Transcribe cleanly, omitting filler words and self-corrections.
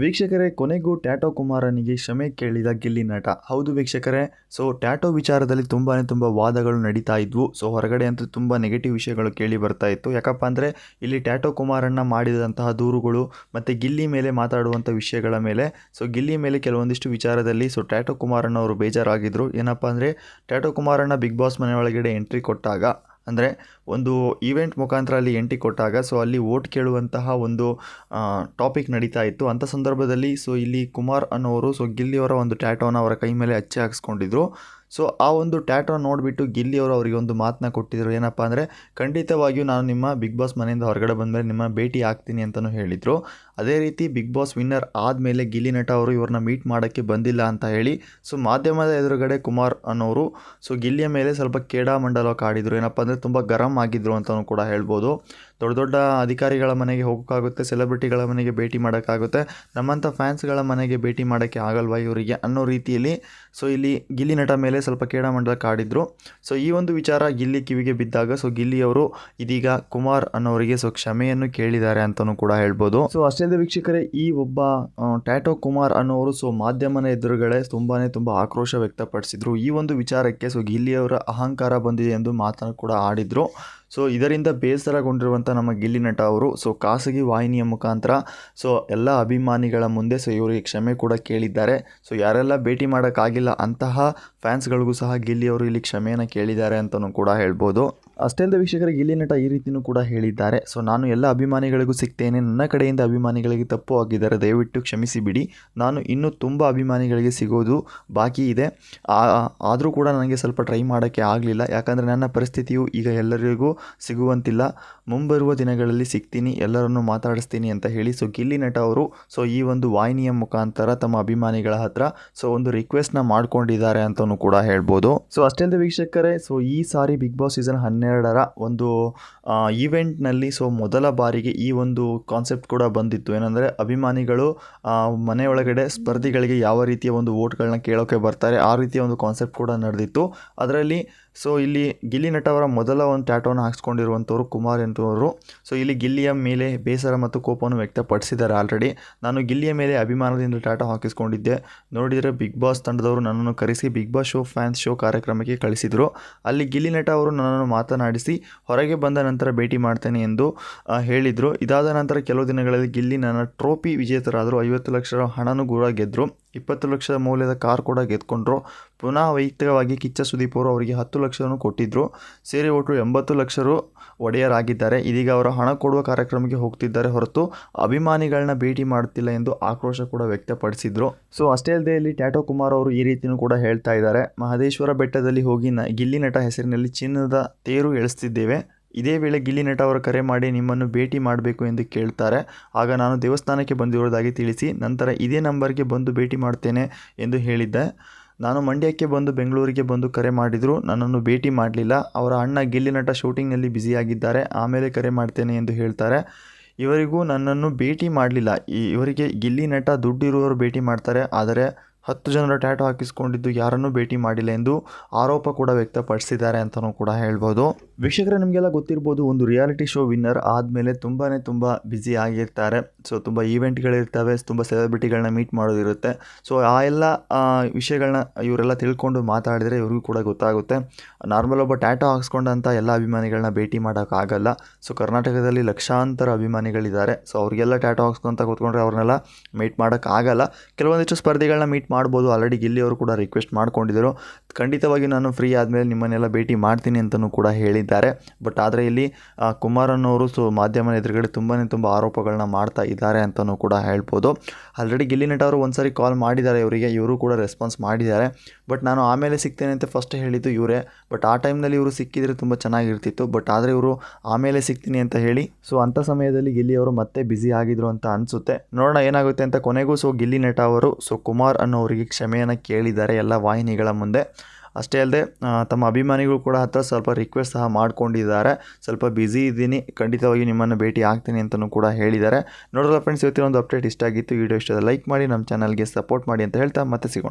ವೀಕ್ಷಕರೇ, ಕೊನೆಗೂ ಟ್ಯಾಟೋ ಕುಮಾರನಿಗೆ ಕ್ಷಮೆ ಕೇಳಿದ ಗಿಲ್ಲಿ ನಟ. ಹೌದು ವೀಕ್ಷಕರೇ, ಸೊ ಟ್ಯಾಟೋ ವಿಚಾರದಲ್ಲಿ ತುಂಬ ವಾದಗಳು ನಡೀತಾ ಇದ್ವು. ಸೊ ಹೊರಗಡೆ ಅಂತೂ ತುಂಬ ನೆಗೆಟಿವ್ ವಿಷಯಗಳು ಕೇಳಿ ಬರ್ತಾ ಇತ್ತು. ಯಾಕಪ್ಪ ಅಂದರೆ ಇಲ್ಲಿ ಟ್ಯಾಟೋ ಕುಮಾರನ್ನ ಮಾಡಿದಂತಹ ದೂರುಗಳು ಮತ್ತು ಗಿಲ್ಲಿ ಮೇಲೆ ಮಾತಾಡುವಂಥ ವಿಷಯಗಳ ಮೇಲೆ, ಸೊ ಗಿಲ್ಲಿ ಮೇಲೆ ಕೆಲವೊಂದಿಷ್ಟು ವಿಚಾರದಲ್ಲಿ ಸೊ ಟ್ಯಾಟೋ ಕುಮಾರಣ್ಣ ಅವರು ಬೇಜಾರಾಗಿದ್ದರು. ಏನಪ್ಪ ಅಂದರೆ ಟ್ಯಾಟೋ ಕುಮಾರಣ್ಣ ಬಿಗ್ ಬಾಸ್ ಮನೆ ಒಳಗಡೆ ಎಂಟ್ರಿ ಕೊಟ್ಟಾಗ, ಅಂದರೆ ಒಂದು ಈವೆಂಟ್ ಮುಖಾಂತರ ಅಲ್ಲಿ ಎಂಟ್ರಿ ಕೊಟ್ಟಾಗ ಸೊ ಅಲ್ಲಿ ವೋಟ್ ಕೇಳುವಂತಹ ಒಂದು ಟಾಪಿಕ್ ನಡೀತಾ ಇತ್ತು. ಅಂಥ ಸಂದರ್ಭದಲ್ಲಿ ಸೊ ಇಲ್ಲಿ ಕುಮಾರ್ ಅನ್ನೋರು ಸೊ ಗಿಲ್ಲಿಯವರ ಒಂದು ಟ್ಯಾಟೋನ ಅವರ ಕೈ ಮೇಲೆ ಹಚ್ಚಿ ಹಾಕಿಸ್ಕೊಂಡಿದ್ರು. ಸೊ ಆ ಒಂದು ಟ್ಯಾಟೋ ನೋಡಿಬಿಟ್ಟು ಗಿಲ್ಲಿಯವರು ಅವರಿಗೆ ಒಂದು ಮಾತನ್ನ ಕೊಟ್ಟಿದ್ದರು. ಏನಪ್ಪ ಅಂದರೆ, ಖಂಡಿತವಾಗಿಯೂ ನಾನು ನಿಮ್ಮ ಬಿಗ್ ಬಾಸ್ ಮನೆಯಿಂದ ಹೊರಗಡೆ ಬಂದಮೇಲೆ ನಿಮ್ಮ ಭೇಟಿ ಆಗ್ತೀನಿ ಅಂತಲೂ ಹೇಳಿದರು. ಅದೇ ರೀತಿ ಬಿಗ್ ಬಾಸ್ ವಿನ್ನರ್ ಆದಮೇಲೆ ಗಿಲ್ಲಿ ನಟ ಅವರು ಇವ್ರನ್ನ ಮೀಟ್ ಮಾಡೋಕ್ಕೆ ಬಂದಿಲ್ಲ ಅಂತ ಹೇಳಿ ಸೊ ಮಾಧ್ಯಮದ ಎದುರುಗಡೆ ಕುಮಾರ್ ಅನ್ನೋರು ಸೊ ಗಿಲ್ಲಿಯ ಮೇಲೆ ಸ್ವಲ್ಪ ಕೇಡಾಮಂಡಲಕ್ಕೆ ಆಡಿದರು. ಏನಪ್ಪ ಅಂದರೆ ತುಂಬ ಗರಂ ಆಗಿದ್ದರು ಅಂತಲೂ ಕೂಡ ಹೇಳ್ಬೋದು. ದೊಡ್ಡ ಅಧಿಕಾರಿಗಳ ಮನೆಗೆ ಹೋಗೋಕ್ಕಾಗುತ್ತೆ, ಸೆಲೆಬ್ರಿಟಿಗಳ ಮನೆಗೆ ಭೇಟಿ ಮಾಡೋಕ್ಕಾಗುತ್ತೆ, ನಮ್ಮಂಥ ಫ್ಯಾನ್ಸ್ಗಳ ಮನೆಗೆ ಭೇಟಿ ಮಾಡೋಕ್ಕೆ ಆಗಲ್ವಾ ಇವರಿಗೆ ಅನ್ನೋ ರೀತಿಯಲ್ಲಿ ಸೊ ಇಲ್ಲಿ ಗಿಲ್ಲಿ ನಟ ಮೇಲೆ ಸ್ವಲ್ಪ ಕೇಡಾಮಂಡಲಕ್ಕೆ ಆಡಿದ್ರು. ಸೊ ಈ ಒಂದು ವಿಚಾರ ಗಿಲ್ಲಿ ಕಿವಿಗೆ ಬಿದ್ದಾಗ ಸೊ ಗಿಲ್ಲಿಯವರು ಇದೀಗ ಕುಮಾರ್ ಅನ್ನೋರಿಗೆ ಸೊ ಕ್ಷಮೆಯನ್ನು ಕೇಳಿದ್ದಾರೆ ಅಂತಲೂ ಕೂಡ ಹೇಳ್ಬೋದು. ಸೊ ಅಷ್ಟೇ ಅಲ್ಲದೆ ವೀಕ್ಷಕರೇ, ಈ ಒಬ್ಬ ಟ್ಯಾಟೋ ಕುಮಾರ್ ಅನ್ನೋರು ಸೊ ಮಾಧ್ಯಮದ ಎದುರುಗಡೆ ತುಂಬ ಆಕ್ರೋಶ ವ್ಯಕ್ತಪಡಿಸಿದ್ರು. ಈ ಒಂದು ವಿಚಾರಕ್ಕೆ ಸೊ ಗಿಲ್ಲಿಯವರ ಅಹಂಕಾರ ಬಂದಿದೆ ಎಂದು ಮಾತನ್ನು ಕೂಡ ಆಡಿದ್ರು. ಸೊ ಇದರಿಂದ ಬೇಸರಗೊಂಡಿರುವಂಥ ನಮ್ಮ ಗಿಲ್ಲಿ ನಟ ಅವರು ಸೊ ಖಾಸಗಿ ವಾಹಿನಿಯ ಮುಖಾಂತರ ಸೊ ಎಲ್ಲ ಅಭಿಮಾನಿಗಳ ಮುಂದೆ ಸೊ ಇವರಿಗೆ ಕ್ಷಮೆ ಕೂಡ ಕೇಳಿದ್ದಾರೆ. ಸೊ ಯಾರೆಲ್ಲ ಭೇಟಿ ಮಾಡೋಕ್ಕಾಗಿಲ್ಲ ಅಂತಹ ಫ್ಯಾನ್ಸ್ಗಳಿಗೂ ಸಹ ಗಿಲ್ಲಿಯವರು ಇಲ್ಲಿ ಕ್ಷಮೆಯನ್ನು ಕೇಳಿದ್ದಾರೆ ಅಂತಲೂ ಕೂಡ ಹೇಳ್ಬೋದು. ಅಷ್ಟೇ ಅಲ್ಲದೆ ವೀಕ್ಷಕರಿಗೆ, ಗಿಲ್ಲಿ ನಟ ಈ ರೀತಿಯೂ ಕೂಡ ಹೇಳಿದ್ದಾರೆ. ಸೊ ನಾನು ಎಲ್ಲ ಅಭಿಮಾನಿಗಳಿಗೂ ಸಿಗ್ತೇನೆ, ನನ್ನ ಕಡೆಯಿಂದ ಅಭಿಮಾನಿಗಳಿಗೆ ತಪ್ಪು ಆಗಿದ್ದಾರೆ, ದಯವಿಟ್ಟು ಕ್ಷಮಿಸಿ ಬಿಡಿ. ನಾನು ಇನ್ನೂ ತುಂಬ ಅಭಿಮಾನಿಗಳಿಗೆ ಸಿಗೋದು ಬಾಕಿ ಇದೆ, ಆದರೂ ಕೂಡ ನನಗೆ ಸ್ವಲ್ಪ ಟ್ರೈ ಮಾಡೋಕ್ಕೆ ಆಗಲಿಲ್ಲ. ಯಾಕಂದರೆ ನನ್ನ ಪರಿಸ್ಥಿತಿಯು ಈಗ ಎಲ್ಲರಿಗೂ ಸಿಗುವಂತಿಲ್ಲ. ಮುಂಬರುವ ದಿನಗಳಲ್ಲಿ ಸಿಗ್ತೀನಿ, ಎಲ್ಲರನ್ನೂ ಮಾತಾಡಿಸ್ತೀನಿ ಅಂತ ಹೇಳಿ ಸೊ ಗಿಲ್ಲಿ ನಟ ಅವರು ಸೊ ಈ ಒಂದು ವಾಹಿನಿಯ ಮುಖಾಂತರ ತಮ್ಮ ಅಭಿಮಾನಿಗಳ ಹತ್ರ ಸೊ ಒಂದು ರಿಕ್ವೆಸ್ಟ್ನ ಮಾಡ್ಕೊಂಡಿದ್ದಾರೆ ಅಂತಲೂ ಕೂಡ ಹೇಳ್ಬೋದು. ಸೊ ಅಷ್ಟೇ ಅಲ್ಲದೆ ವೀಕ್ಷಕರೇ, ಸೊ ಈ ಸಾರಿ ಬಿಗ್ ಬಾಸ್ ಸೀಸನ್ 12ರ ಒಂದು ಈವೆಂಟ್ನಲ್ಲಿ ಸೊ ಮೊದಲ ಬಾರಿಗೆ ಈ ಒಂದು ಕಾನ್ಸೆಪ್ಟ್ ಕೂಡ ಬಂದಿತ್ತು. ಏನಂದರೆ ಅಭಿಮಾನಿಗಳು ಮನೆಯೊಳಗಡೆ ಸ್ಪರ್ಧಿಗಳಿಗೆ ಯಾವ ರೀತಿಯ ಒಂದು ವೋಟ್ಗಳನ್ನ ಕೇಳೋಕ್ಕೆ ಬರ್ತಾರೆ, ಆ ರೀತಿಯ ಒಂದು ಕಾನ್ಸೆಪ್ಟ್ ಕೂಡ ನಡೆದಿತ್ತು. ಅದರಲ್ಲಿ ಸೊ ಇಲ್ಲಿ ಗಿಲ್ಲಿ ನಟ ಅವರ ಮೊದಲ ಒಂದು ಟ್ಯಾಟೋನ ಹಾಕ್ಸ್ಕೊಂಡಿರುವಂಥವ್ರು ಕುಮಾರ್ ಎಂತವರು. ಸೊ ಇಲ್ಲಿ ಗಿಲ್ಲಿಯ ಮೇಲೆ ಬೇಸರ ಮತ್ತು ಕೋಪವನ್ನು ವ್ಯಕ್ತಪಡಿಸಿದ್ದಾರೆ. ಆಲ್ರೆಡಿ ನಾನು ಗಿಲ್ಲಿಯ ಮೇಲೆ ಅಭಿಮಾನದಿಂದ ಟ್ಯಾಟೋ ಹಾಕಿಸ್ಕೊಂಡಿದ್ದೆ, ನೋಡಿದರೆ ಬಿಗ್ ಬಾಸ್ ತಂಡದವರು ನನ್ನನ್ನು ಕರೆಸಿ ಬಿಗ್ ಬಾಸ್ ಫ್ಯಾನ್ಸ್ ಶೋ ಕಾರ್ಯಕ್ರಮಕ್ಕೆ ಕಳಿಸಿದರು. ಅಲ್ಲಿ ಗಿಲ್ಲಿ ನಟ ಅವರು ನನ್ನನ್ನು ಮಾತನಾಡಿಸಿ ಹೊರಗೆ ಬಂದ ನಂತರ ಭೇಟಿ ಮಾಡ್ತೇನೆ ಎಂದು ಹೇಳಿದರು. ಇದಾದ ನಂತರ ಕೆಲವು ದಿನಗಳಲ್ಲಿ ಗಿಲ್ಲಿ ನನ್ನ ಟ್ರೋಫಿ ವಿಜೇತರಾದರು, 50 ಲಕ್ಷ ಹಣನೂ ಕೂಡ ಗೆದ್ದರು, 20 ಲಕ್ಷ ಮೌಲ್ಯದ ಕಾರ್ ಕೂಡ ಗೆದ್ಕೊಂಡ್ರು. ಪುನಃ ವೈಯಕ್ತಿಕವಾಗಿ ಕಿಚ್ಚ ಸುದೀಪ್ ಅವರು ಅವರಿಗೆ 10 ಲಕ್ಷವನ್ನು ಕೊಟ್ಟಿದ್ದರು. ಸೇರಿ ಒಟ್ಟು 80 ಲಕ್ಷ ರು ಒಡೆಯರಾಗಿದ್ದಾರೆ. ಇದೀಗ ಅವರು ಹಣ ಕೊಡುವ ಕಾರ್ಯಕ್ರಮಕ್ಕೆ ಹೋಗ್ತಿದ್ದಾರೆ ಹೊರತು ಅಭಿಮಾನಿಗಳನ್ನ ಭೇಟಿ ಮಾಡುತ್ತಿಲ್ಲ ಎಂದು ಆಕ್ರೋಶ ಕೂಡ ವ್ಯಕ್ತಪಡಿಸಿದ್ರು. ಸೊ ಅಷ್ಟೇ ಅಲ್ಲದೆ ಇಲ್ಲಿ ಟ್ಯಾಟೋ ಕುಮಾರ್ ಅವರು ಈ ರೀತಿಯೂ ಕೂಡ ಹೇಳ್ತಾ ಇದ್ದಾರೆ, ಮಹದೇಶ್ವರ ಬೆಟ್ಟದಲ್ಲಿ ಹೋಗಿ ಗಿಲ್ಲಿ ನಟ ಹೆಸರಿನಲ್ಲಿ ಚಿನ್ನದ ತೇರು ಎಳಿಸ್ತಿದ್ದೇವೆ. ಇದೇ ವೇಳೆ ಗಿಲ್ಲಿ ನಟ ಅವರು ಕರೆ ಮಾಡಿ ನಿಮ್ಮನ್ನು ಭೇಟಿ ಮಾಡಬೇಕು ಎಂದು ಕೇಳ್ತಾರೆ. ಆಗ ನಾನು ದೇವಸ್ಥಾನಕ್ಕೆ ಬಂದಿರುವುದಾಗಿ ತಿಳಿಸಿ ನಂತರ ಇದೇ ನಂಬರ್ಗೆ ಬಂದು ಭೇಟಿ ಮಾಡ್ತೇನೆ ಎಂದು ಹೇಳಿದ್ದೆ. ನಾನು ಮಂಡ್ಯಕ್ಕೆ ಬಂದು ಬೆಂಗಳೂರಿಗೆ ಬಂದು ಕರೆ ಮಾಡಿದರು, ನನ್ನನ್ನು ಭೇಟಿ ಮಾಡಲಿಲ್ಲ. ಅವರ ಅಣ್ಣ ಗಿಲ್ಲಿ ನಟ ಶೂಟಿಂಗ್ನಲ್ಲಿ ಬ್ಯುಸಿಯಾಗಿದ್ದಾರೆ, ಆಮೇಲೆ ಕರೆ ಮಾಡ್ತೇನೆ ಎಂದು ಹೇಳ್ತಾರೆ. ಇವರಿಗೂ ನನ್ನನ್ನು ಭೇಟಿ ಮಾಡಲಿಲ್ಲ. ಇವರಿಗೆ ಗಿಲ್ಲಿ ನಟ ದುಡ್ಡಿರುವವರು ಭೇಟಿ ಮಾಡ್ತಾರೆ, ಆದರೆ 10 ಜನರ ಟ್ಯಾಟೋ ಹಾಕಿಸ್ಕೊಂಡಿದ್ದು ಯಾರನ್ನೂ ಭೇಟಿ ಮಾಡಿಲ್ಲ ಎಂದು ಆರೋಪ ಕೂಡ ವ್ಯಕ್ತಪಡಿಸಿದ್ದಾರೆ ಅಂತಲೂ ಕೂಡ ಹೇಳ್ಬೋದು. ವೀಕ್ಷಕರೇ, ನಿಮಗೆಲ್ಲ ಗೊತ್ತಿರ್ಬೋದು, ಒಂದು ರಿಯಾಲಿಟಿ ಶೋ ವಿನ್ನರ್ ಆದಮೇಲೆ ತುಂಬ ಬ್ಯುಸಿ ಆಗಿರ್ತಾರೆ. ಸೊ ತುಂಬ ಈವೆಂಟ್ಗಳಿರ್ತವೆ, ತುಂಬ ಸೆಲೆಬ್ರಿಟಿಗಳನ್ನ ಮೀಟ್ ಮಾಡೋದಿರುತ್ತೆ. ಸೊ ಆ ಎಲ್ಲ ವಿಷಯಗಳನ್ನ ಇವರೆಲ್ಲ ತಿಳ್ಕೊಂಡು ಮಾತಾಡಿದರೆ ಇವ್ರಿಗೂ ಕೂಡ ಗೊತ್ತಾಗುತ್ತೆ. ನಾರ್ಮಲ್ ಒಬ್ಬ ಟ್ಯಾಟೋ ಹಾಕ್ಸ್ಕೊಂಡಂಥ ಎಲ್ಲ ಅಭಿಮಾನಿಗಳನ್ನ ಭೇಟಿ ಮಾಡೋಕ್ಕಾಗಲ್ಲ. ಸೊ ಕರ್ನಾಟಕದಲ್ಲಿ ಲಕ್ಷಾಂತರ ಅಭಿಮಾನಿಗಳಿದ್ದಾರೆ. ಸೊ ಅವರಿಗೆಲ್ಲ ಟ್ಯಾಟೋ ಹಾಕ್ಸ್ಕೊಂತ ಕೂತ್ಕೊಂಡ್ರೆ ಅವ್ರನ್ನೆಲ್ಲ ಮೀಟ್ ಮಾಡೋಕ್ಕಾಗಲ್ಲ. ಕೆಲವೊಂದಿಷ್ಟು ಸ್ಪರ್ಧಿಗಳನ್ನ ಮೀಟ್ ಮಾಡ್ಬೋದು. ಆಲ್ರೆಡಿ ಗಿಲ್ಲಿ ಅವರು ಕೂಡ ರಿಕ್ವೆಸ್ಟ್ ಮಾಡ್ಕೊಂಡಿದ್ದರು, ಖಂಡಿತವಾಗಿ ನಾನು ಫ್ರೀ ಆದಮೇಲೆ ನಿಮ್ಮನ್ನೆಲ್ಲ ಭೇಟಿ ಮಾಡ್ತೀನಿ ಅಂತಲೂ ಕೂಡ ಹೇಳಿದ್ದಾರೆ. ಬಟ್ ಆದರೆ ಇಲ್ಲಿ ಕುಮಾರನ್ನವರು ಸೊ ಮಾಧ್ಯಮದ ಎದುರುಗಡೆ ತುಂಬ ಆರೋಪಗಳನ್ನ ಮಾಡ್ತಾ ಇದ್ದಾರೆ ಅಂತಲೂ ಕೂಡ ಹೇಳ್ಬೋದು. ಆಲ್ರೆಡಿ ಗಿಲ್ಲಿ ನಟ ಅವರು ಒಂದು ಸಾರಿ ಕಾಲ್ ಮಾಡಿದ್ದಾರೆ ಇವರಿಗೆ, ಇವರು ಕೂಡ ರೆಸ್ಪಾನ್ಸ್ ಮಾಡಿದ್ದಾರೆ. ಬಟ್ ನಾನು ಆಮೇಲೆ ಸಿಗ್ತೇನೆ ಅಂತ ಫಸ್ಟ್ ಹೇಳಿದ್ದು ಇವರೇ. ಬಟ್ ಆ ಟೈಮ್ನಲ್ಲಿ ಇವರು ಸಿಕ್ಕಿದರೆ ತುಂಬ ಚೆನ್ನಾಗಿರ್ತಿತ್ತು. ಬಟ್ ಆದರೆ ಇವರು ಆಮೇಲೆ ಸಿಗ್ತೀನಿ ಅಂತ ಹೇಳಿ ಸೊ ಅಂಥ ಸಮಯದಲ್ಲಿ ಗಿಲ್ಲಿ ಅವರು ಮತ್ತೆ ಬ್ಯುಸಿ ಆಗಿದ್ರು ಅಂತ ಅನಿಸುತ್ತೆ. ನೋಡೋಣ ಏನಾಗುತ್ತೆ ಅಂತ. ಕೊನೆಗೂ ಸೊ ಗಿಲ್ಲಿ ನಟ ಅವರು ಸೊ ಕುಮಾರ್ ಅನ್ನೋರಿಗೆ ಕ್ಷಮೆಯನ್ನು ಕೇಳಿದ್ದಾರೆ ಎಲ್ಲ ವಾಹಿನಿಗಳ ಮುಂದೆ. ಅಷ್ಟೇ ಅಲ್ಲದೆ ತಮ್ಮ ಅಭಿಮಾನಿಗಳು ಕೂಡ ಹತ್ರ ಸ್ವಲ್ಪ ರಿಕ್ವೆಸ್ಟ್ ಸಹ ಮಾಡ್ಕೊಂಡಿದ್ದಾರೆ, ಸ್ವಲ್ಪ ಬ್ಯುಸಿ ಇದ್ದೀನಿ, ಖಂಡಿತವಾಗಿ ನಿಮ್ಮನ್ನು ಭೇಟಿ ಆಗ್ತೀನಿ ಅಂತಲೂ ಕೂಡ ಹೇಳಿದ್ದಾರೆ. ನೋಡೋಲ್ಲ ಫ್ರೆಂಡ್ಸ್, ಇವತ್ತಿನ ಒಂದು ಅಪ್ಡೇಟ್ ಇಷ್ಟ ಆಗಿತ್ತು. ವಿಡಿಯೋ ಇಷ್ಟದ ಲೈಕ್ ಮಾಡಿ, ನಮ್ಮ ಚಾನಲ್ಗೆ ಸಪೋರ್ಟ್ ಮಾಡಿ ಅಂತ ಹೇಳ್ತಾ ಮತ್ತೆ ಸಿಗೋಣ.